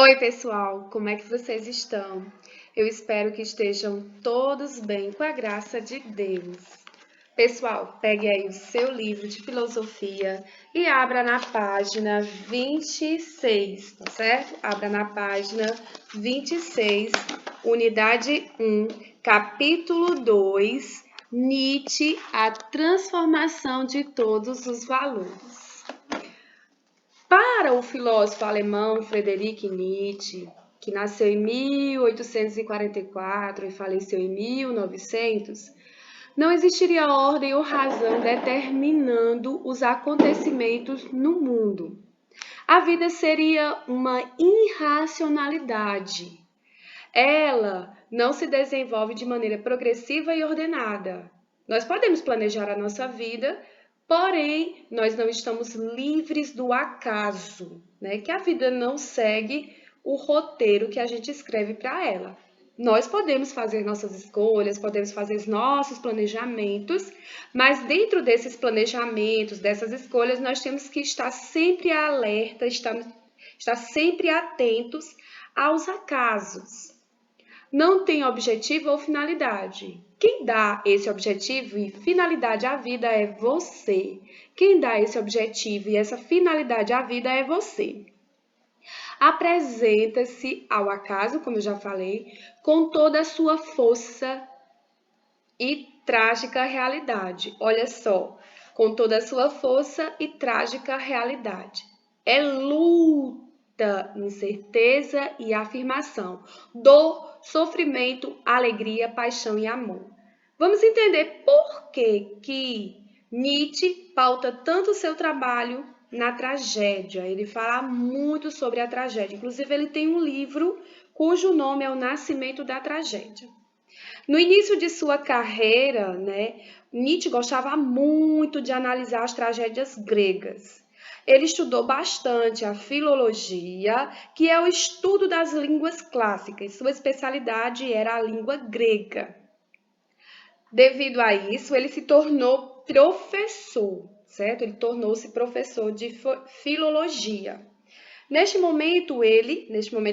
Oi, pessoal, como é que vocês estão? Eu espero que estejam todos bem, com a graça de Deus. Pessoal, pegue aí o seu livro de filosofia e abra na página 26, tá certo? Abra na página 26, unidade 1, capítulo 2, Nietzsche, a transformação de todos os valores. Para o filósofo alemão Friedrich Nietzsche, que nasceu em 1844 e faleceu em 1900, não existiria ordem ou razão determinando os acontecimentos no mundo. A vida seria uma irracionalidade. Ela não se desenvolve de maneira progressiva e ordenada. Nós podemos planejar a nossa vida, porém, nós não estamos livres do acaso, né? Que a vida não segue o roteiro que a gente escreve para ela. Nós podemos fazer nossas escolhas, podemos fazer os nossos planejamentos, mas dentro desses planejamentos, dessas escolhas, nós temos que estar sempre alerta, estar sempre atentos aos acasos. Não tem objetivo ou finalidade. Quem dá esse objetivo e finalidade à vida é você. Quem dá esse objetivo e essa finalidade à vida é você. Apresenta-se ao acaso, como eu já falei, com toda a sua força e trágica realidade. Olha só, com toda a sua força e trágica realidade. É luta, incerteza e afirmação. Dor, sofrimento, alegria, paixão e amor. Vamos entender por que Nietzsche pauta tanto o seu trabalho na tragédia. Ele fala muito sobre a tragédia. Inclusive, ele tem um livro cujo nome é O Nascimento da Tragédia. No início de sua carreira, Nietzsche gostava muito de analisar as tragédias gregas. Ele estudou bastante a filologia, que é o estudo das línguas clássicas. Sua especialidade era a língua grega. Devido a isso, ele se tornou professor, certo? Ele tornou-se professor de filologia. Neste momento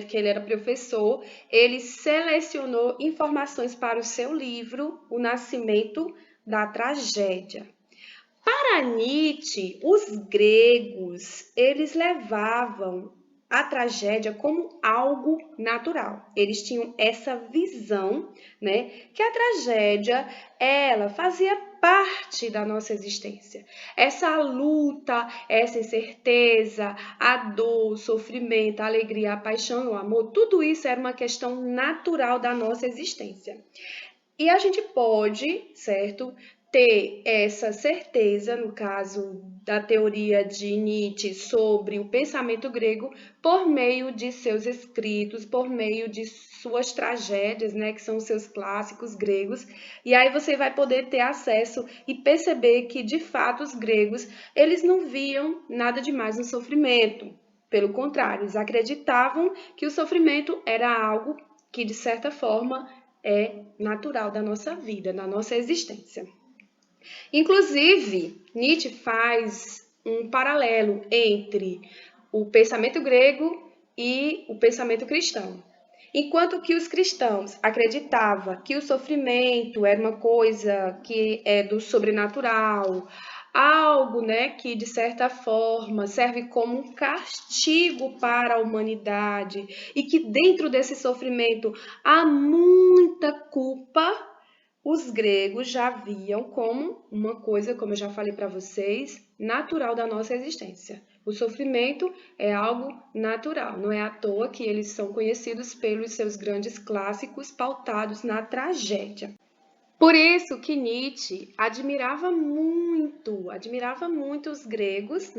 que ele era professor, ele selecionou informações para o seu livro, O Nascimento da Tragédia. Para Nietzsche, os gregos, eles levavam a tragédia como algo natural. Eles tinham essa visão, que a tragédia, ela fazia parte da nossa existência. Essa luta, essa incerteza, a dor, o sofrimento, a alegria, a paixão, o amor, tudo isso era uma questão natural da nossa existência. E a gente pode, certo, ter essa certeza, no caso da teoria de Nietzsche sobre o pensamento grego, por meio de seus escritos, por meio de suas tragédias, que são os seus clássicos gregos. E aí você vai poder ter acesso e perceber que, de fato, os gregos, eles não viam nada demais no sofrimento. Pelo contrário, eles acreditavam que o sofrimento era algo que, de certa forma, é natural da nossa vida, da nossa existência. Inclusive, Nietzsche faz um paralelo entre o pensamento grego e o pensamento cristão. Enquanto que os cristãos acreditavam que o sofrimento era uma coisa que é do sobrenatural, algo, que de certa forma serve como um castigo para a humanidade e que dentro desse sofrimento há muita culpa. Os gregos já viam como uma coisa, como eu já falei para vocês, natural da nossa existência. O sofrimento é algo natural, não é à toa que eles são conhecidos pelos seus grandes clássicos pautados na tragédia. Por isso que Nietzsche admirava muito os gregos,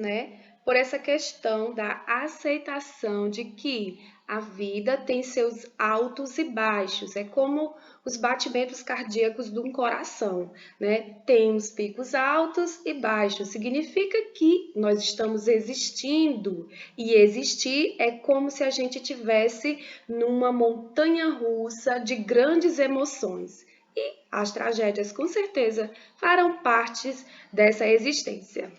por essa questão da aceitação de que a vida tem seus altos e baixos, é como os batimentos cardíacos de um coração, Tem os picos altos e baixos, significa que nós estamos existindo, e existir é como se a gente estivesse numa montanha-russa de grandes emoções. E as tragédias, com certeza, farão parte dessa existência.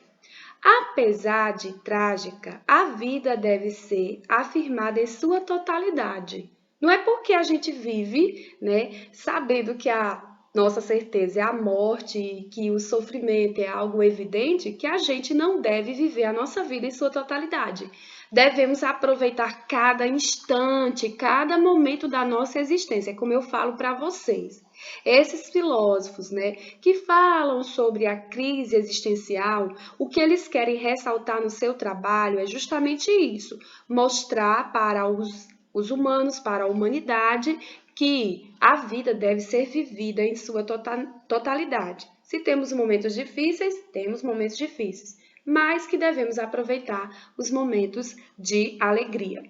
Apesar de trágica, a vida deve ser afirmada em sua totalidade. Não é porque a gente vive, né, sabendo que a nossa certeza é a morte e que o sofrimento é algo evidente, que a gente não deve viver a nossa vida em sua totalidade. Devemos aproveitar cada instante, cada momento da nossa existência, como eu falo para vocês. Esses filósofos, né, que falam sobre a crise existencial, o que eles querem ressaltar no seu trabalho é justamente isso: mostrar para os humanos, para a humanidade, que a vida deve ser vivida em sua totalidade. Se temos momentos difíceis, temos momentos difíceis, mas que devemos aproveitar os momentos de alegria.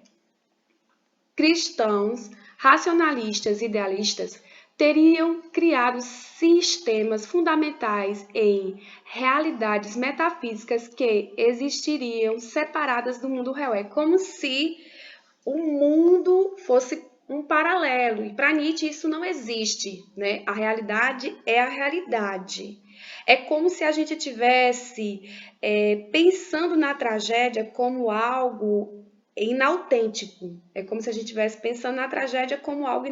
Cristãos, racionalistas e idealistas teriam criado sistemas fundamentais em realidades metafísicas que existiriam separadas do mundo real. É como se o mundo fosse um paralelo, e para Nietzsche isso não existe, né? A realidade é a realidade. É como se a gente tivesse pensando na tragédia como algo inautêntico. É como se a gente estivesse pensando na tragédia como algo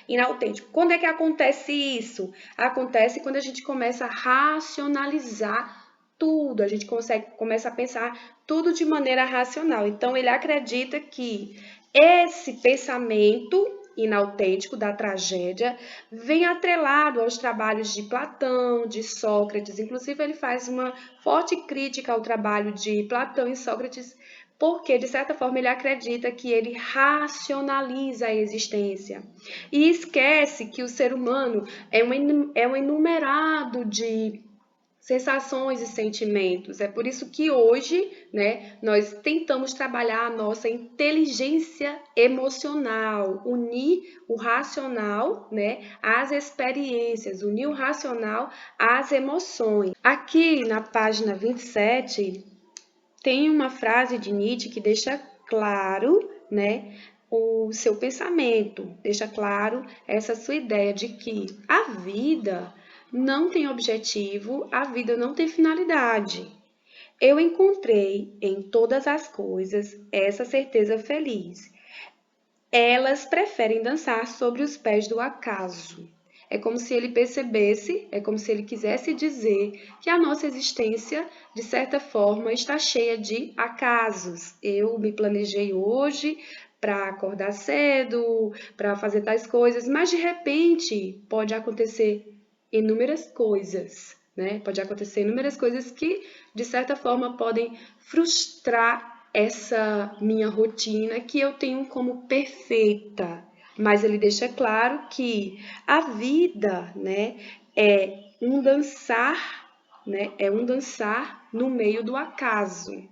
inautêntico. Quando é que acontece isso? Acontece quando a gente começa a racionalizar tudo, a gente começa a pensar tudo de maneira racional. Então, ele acredita que esse pensamento inautêntico da tragédia vem atrelado aos trabalhos de Platão, de Sócrates. Inclusive, ele faz uma forte crítica ao trabalho de Platão e Sócrates, porque, de certa forma, ele acredita que ele racionaliza a existência e esquece que o ser humano é um enumerado de sensações e sentimentos. É por isso que hoje, né, nós tentamos trabalhar a nossa inteligência emocional, unir o racional, né, às experiências, unir o racional às emoções. Aqui na página 27, tem uma frase de Nietzsche que deixa claro, né, o seu pensamento, deixa claro essa sua ideia de que a vida não tem objetivo, a vida não tem finalidade. Eu encontrei em todas as coisas essa certeza feliz. Elas preferem dançar sobre os pés do acaso. É como se ele percebesse, é como se ele quisesse dizer que a nossa existência, de certa forma, está cheia de acasos. Eu me planejei hoje para acordar cedo, para fazer tais coisas, mas de repente pode acontecer inúmeras coisas, né? Pode acontecer inúmeras coisas que, de certa forma, podem frustrar essa minha rotina que eu tenho como perfeita. Mas ele deixa claro que a vida, né, é um dançar, né, é um dançar no meio do acaso.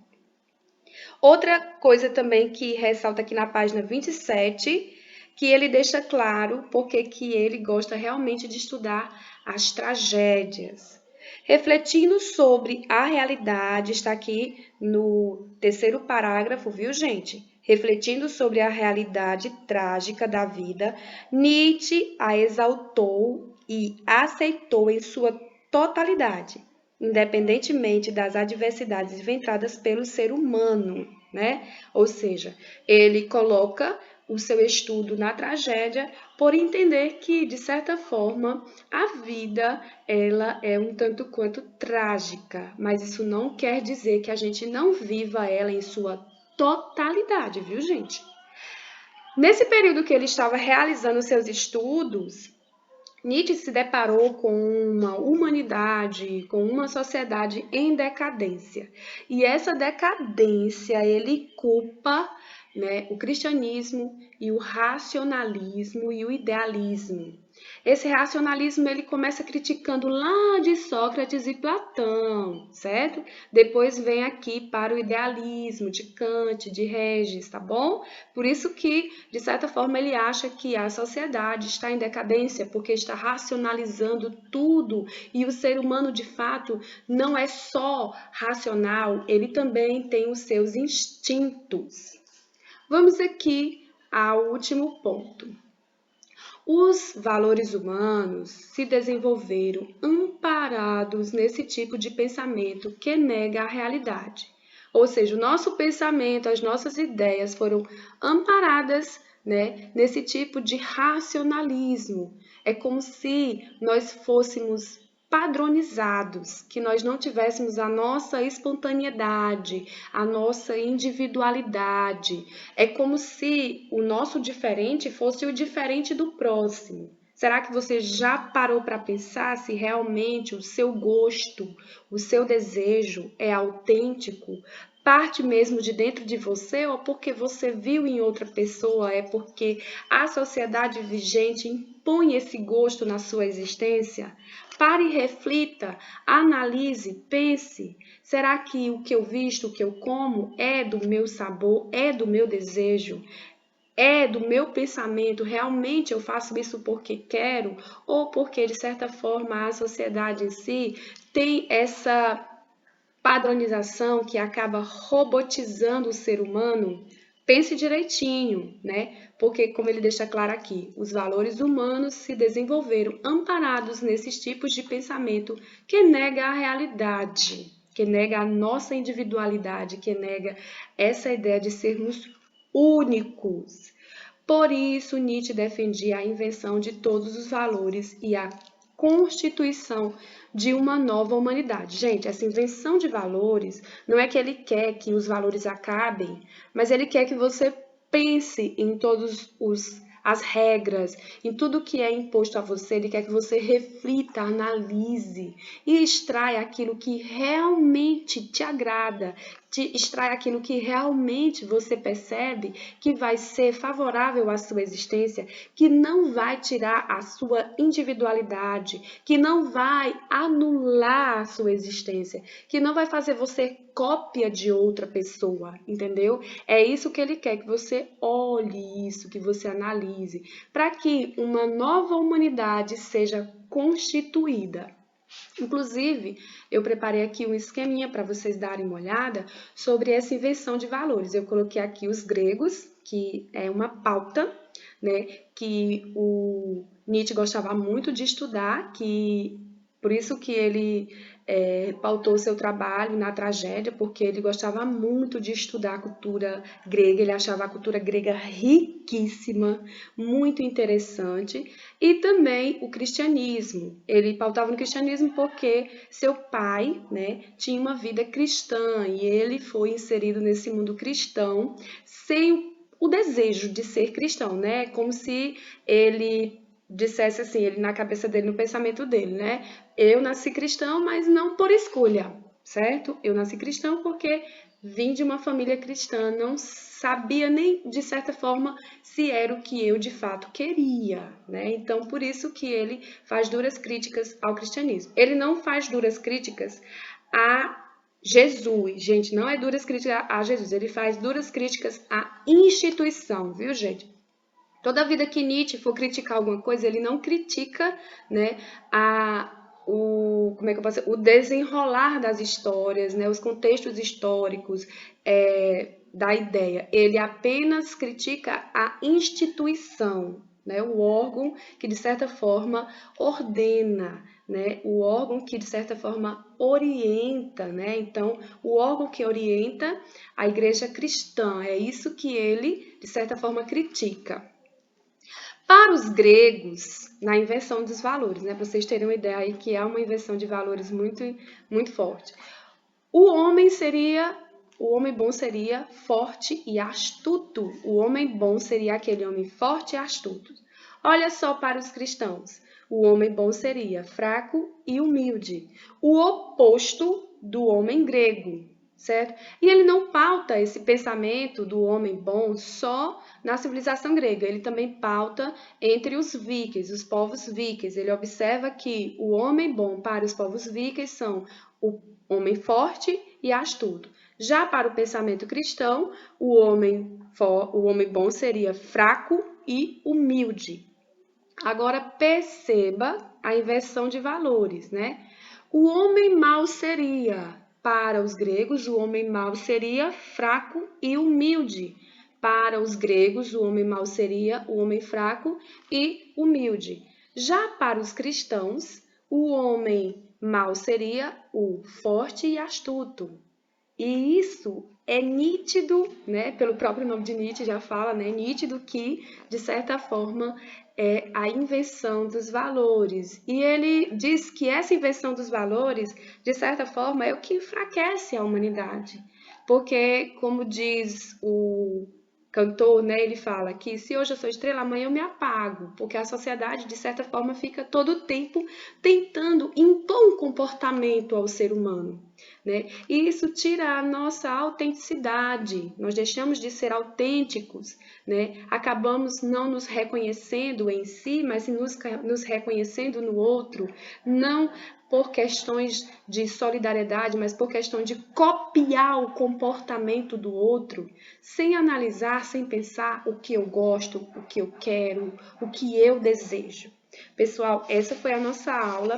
Outra coisa também que ressalta aqui na página 27, que ele deixa claro porque que ele gosta realmente de estudar as tragédias. Refletindo sobre a realidade, está aqui no terceiro parágrafo, viu, gente? Refletindo sobre a realidade trágica da vida, Nietzsche a exaltou e aceitou em sua totalidade, independentemente das adversidades inventadas pelo ser humano, né? Ou seja, ele coloca o seu estudo na tragédia por entender que, de certa forma, a vida ela é um tanto quanto trágica, mas isso não quer dizer que a gente não viva ela em sua totalidade, viu, gente? Nesse período que ele estava realizando seus estudos, Nietzsche se deparou com uma humanidade, com uma sociedade em decadência. E essa decadência ele culpa, né, o cristianismo e o racionalismo e o idealismo. Esse racionalismo ele começa criticando lá de Sócrates e Platão, certo? Depois vem aqui para o idealismo de Kant, de Regis, tá bom? Por isso que, de certa forma, ele acha que a sociedade está em decadência, porque está racionalizando tudo e o ser humano, de fato, não é só racional, ele também tem os seus instintos. Vamos aqui ao último ponto. Os valores humanos se desenvolveram amparados nesse tipo de pensamento que nega a realidade. Ou seja, o nosso pensamento, as nossas ideias foram amparadas, né, nesse tipo de racionalismo. É como se nós fôssemos padronizados, que nós não tivéssemos a nossa espontaneidade, a nossa individualidade. É como se o nosso diferente fosse o diferente do próximo. Será que você já parou para pensar se realmente o seu gosto, o seu desejo é autêntico? Parte mesmo de dentro de você ou porque você viu em outra pessoa? É porque a sociedade vigente impõe esse gosto na sua existência? Pare e reflita, analise, pense. Será que o que eu visto, o que eu como é do meu sabor, é do meu desejo? É do meu pensamento, realmente eu faço isso porque quero ou porque, de certa forma, a sociedade em si tem essa padronização que acaba robotizando o ser humano? Pense direitinho, né? Porque, como ele deixa claro aqui, os valores humanos se desenvolveram amparados nesses tipos de pensamento que nega a realidade, que nega a nossa individualidade, que nega essa ideia de sermos únicos. Por isso, Nietzsche defendia a invenção de todos os valores e a constituição de uma nova humanidade. Gente, essa invenção de valores não é que ele quer que os valores acabem, mas ele quer que você pense em todos as regras, em tudo que é imposto a você. Ele quer que você reflita, analise e extraia aquilo que realmente te agrada, extrai aquilo que realmente você percebe que vai ser favorável à sua existência, que não vai tirar a sua individualidade, que não vai anular a sua existência, que não vai fazer você cópia de outra pessoa, entendeu? É isso que ele quer, que você olhe isso, que você analise, para que uma nova humanidade seja constituída. Inclusive, eu preparei aqui um esqueminha para vocês darem uma olhada sobre essa invenção de valores. Eu coloquei aqui os gregos, que é uma pauta, né, que o Nietzsche gostava muito de estudar, que por isso que ele pautou seu trabalho na tragédia, porque ele gostava muito de estudar a cultura grega, ele achava a cultura grega riquíssima, muito interessante, e também o cristianismo. Ele pautava no cristianismo porque seu pai, né, tinha uma vida cristã e ele foi inserido nesse mundo cristão sem o desejo de ser cristão, né? Como se ele dissesse assim, ele na cabeça dele, no pensamento dele, né? Eu nasci cristão, mas não por escolha, certo? Eu nasci cristão porque vim de uma família cristã, não sabia nem, de certa forma, se era o que eu de fato queria, né? Então, por isso que ele faz duras críticas ao cristianismo. Ele não faz duras críticas a Jesus, gente, não é duras críticas a Jesus, ele faz duras críticas à instituição, viu, gente? Toda vida que Nietzsche for criticar alguma coisa, ele não critica, né, como é que eu posso dizer? O desenrolar das histórias, né, os contextos históricos da ideia. Ele apenas critica a instituição, né, o órgão que, de certa forma, ordena, né, o órgão que, de certa forma, orienta, né? Então, o órgão que orienta a igreja cristã, é isso que ele, de certa forma, critica. Para os gregos, na inversão dos valores, né, para vocês terem uma ideia aí que é uma inversão de valores muito, muito forte. O homem bom seria forte e astuto. O homem bom seria aquele homem forte e astuto. Olha só para os cristãos. O homem bom seria fraco e humilde. O oposto do homem grego, certo? E ele não pauta esse pensamento do homem bom só na civilização grega. Ele também pauta entre os vikings, os povos vikings. Ele observa que o homem bom para os povos vikings são o homem forte e astuto. Já para o pensamento cristão, o homem bom seria fraco e humilde. Agora perceba a inversão de valores, né? O homem mau seria, para os gregos, o homem mau seria fraco e humilde. Para os gregos, o homem mau seria o homem fraco e humilde. Já para os cristãos, o homem mau seria o forte e astuto. E isso é nítido, né? Pelo próprio nome de Nietzsche já fala, né? Nítido que, de certa forma, é a inversão dos valores. E ele diz que essa inversão dos valores, de certa forma, é o que enfraquece a humanidade. Porque, como diz o cantor, né, ele fala que se hoje eu sou estrela, amanhã eu me apago, porque a sociedade, de certa forma, fica todo o tempo tentando impor um comportamento ao ser humano, né? E isso tira a nossa autenticidade, nós deixamos de ser autênticos, né? Acabamos não nos reconhecendo em si, mas nos reconhecendo no outro, não por questões de solidariedade, mas por questão de copiar o comportamento do outro, sem analisar, sem pensar o que eu gosto, o que eu quero, o que eu desejo. Pessoal, essa foi a nossa aula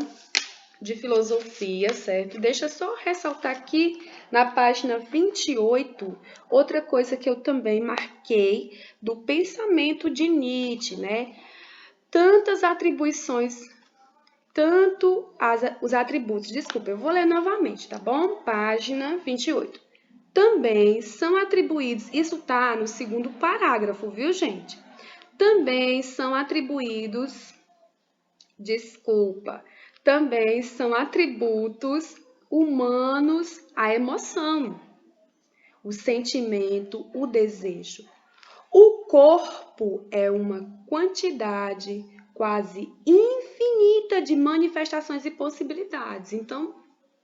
de filosofia, certo? Deixa eu só ressaltar aqui na página 28, outra coisa que eu também marquei do pensamento de Nietzsche, né? Tantas atribuições, os atributos, desculpa, eu vou ler novamente, tá bom? Página 28. Também são atribuídos, isso tá no segundo parágrafo, viu, gente? Também são atribuídos, também são atributos humanos a emoção, o sentimento, o desejo. O corpo é uma quantidade quase infinita de manifestações e possibilidades. Então,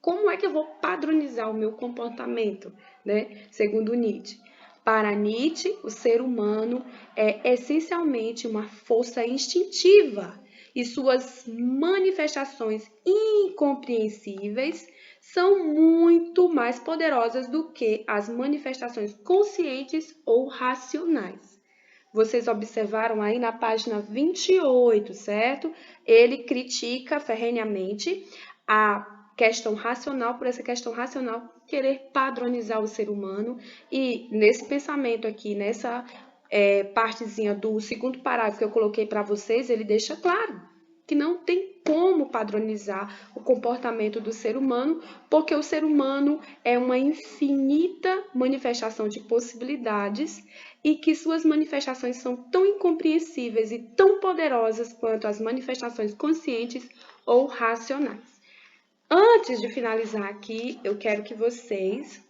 como é que eu vou padronizar o meu comportamento, né? Segundo Nietzsche. Para Nietzsche, o ser humano é essencialmente uma força instintiva e suas manifestações incompreensíveis são muito mais poderosas do que as manifestações conscientes ou racionais. Vocês observaram aí na página 28, certo? Ele critica ferrenhamente a questão racional, por essa questão racional querer padronizar o ser humano. E nesse pensamento aqui, nessa partezinha do segundo parágrafo que eu coloquei para vocês, ele deixa claro que não tem como padronizar o comportamento do ser humano, porque o ser humano é uma infinita manifestação de possibilidades e que suas manifestações são tão incompreensíveis e tão poderosas quanto as manifestações conscientes ou racionais. Antes de finalizar aqui, eu quero que vocês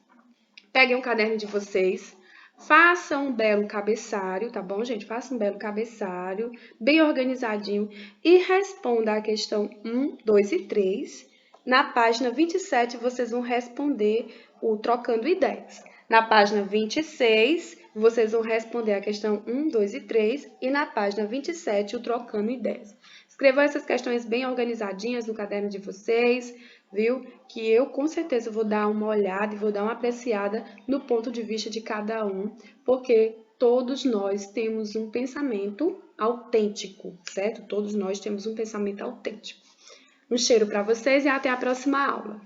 peguem um caderno de vocês, façam um belo cabeçalho, tá bom, gente? Façam um belo cabeçalho, bem organizadinho, e responda a questão 1, 2 e 3. Na página 27, vocês vão responder o trocando ideias. Na página 26, vocês vão responder a questão 1, 2 e 3. E na página 27, o trocando ideias. Escrevam essas questões bem organizadinhas no caderno de vocês, viu? Que eu com certeza vou dar uma olhada e vou dar uma apreciada no ponto de vista de cada um, porque todos nós temos um pensamento autêntico, certo? Todos nós temos um pensamento autêntico. Um cheiro para vocês e até a próxima aula.